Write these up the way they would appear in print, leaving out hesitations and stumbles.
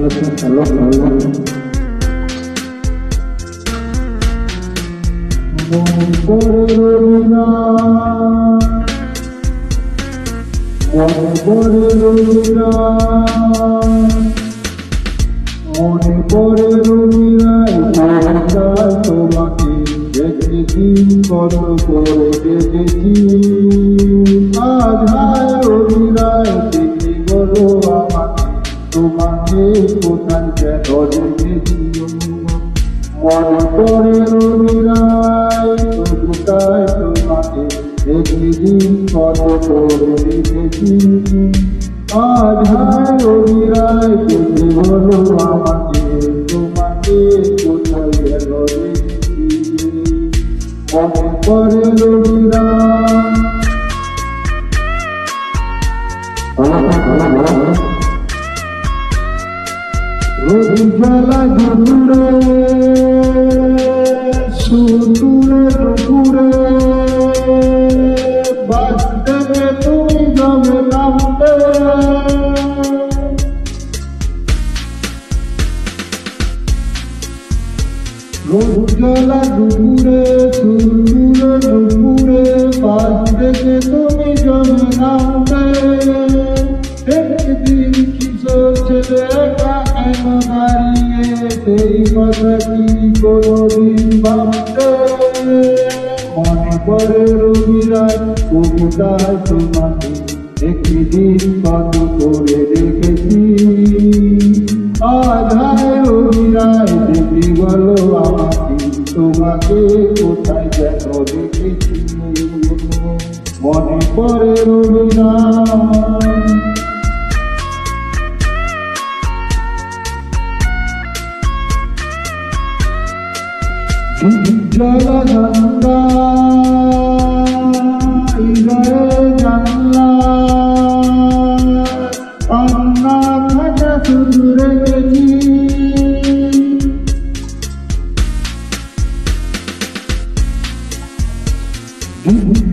মনে পড়ে রবিরায় তোমাকে দেখেছি, কত করে দেখেছি। আজ হায় রবিরায় দেখে বলো আমাকে, তোমাকে কোথায় যেন দেখেছি। মনে পড়ে রবিরায় কোথায় তোমাকে দেখেছি, কত করে দেখেছি। আজ হায় রবিরায় দেখে বলো আমাকে, তোমাকে কোথায় যেন দেখেছি। মনে পড়ে রবিরায় রবি জ্বালা দুপুরে সুদূরে দুপুরে বাঁচতে তুমি যাবে নামতে। রবি জ্বালা দুপুরে সুদূরে দুপুরে বাঁচতে তুমি যাবে নামতে। একদিন কিশোর ছেলে কেন দাঁড়িয়ে সেই কথা কি কোনদিন ভাবতে। মনে পড়ে রবিরায় কবিতায় তোমাকে একদিন কত করে দেখেছি। আজ হায় রবিরায় দেখি বলো আমাকে, তোমাকে কোথায় যেন দেখেছি। মনে পড়ে রবিরায় জলগঙ্গা হৃদয়ে জানলা পান্না খাটা শুধু রেখেছি।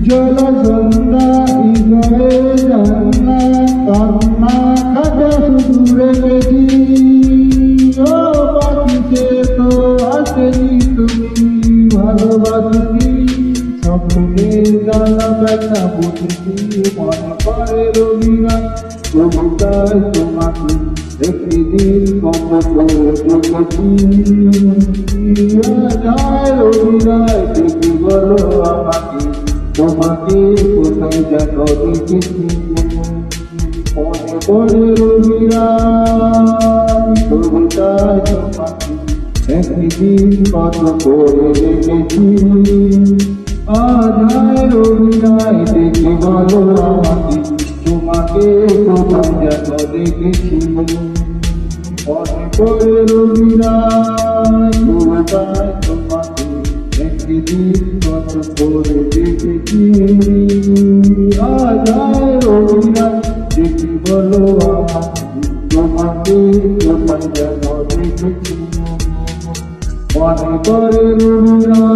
জলগঙ্গা হৃদয়ে জানলা পান্না খাটা শুধু রেখেছি। ও পাখিতে তো আসেনি তুমি ভালোবাসি, স্বপ্নের জ্বালা ব্যথা বুঝেছি। মনে পড়ে রবিরায় কবিতায় তোমাকে একদিন কত করে দেখেছি। যায় রবিরায় দেখি বলো আমাকে, তোমাকে কোথায় যেন দেখেছি। মনে পড়ে রবিরায় কবিতায় তোমাকে একদিন কত করে দেখেছি। আজ হায় রবিরায় দেখে বলো আমাকে, তোমাকে কোথায় যেন দেখেছি। মনে পড়ে রবিরায় কবিতায় তোমাকে একদিন কত করে দেখেছি। আজ হায় রবিরায় দেখে বলো আমাকে, তোমাকে কোথায় যেন দেখেছি। মনে পড়ে রবিরায়।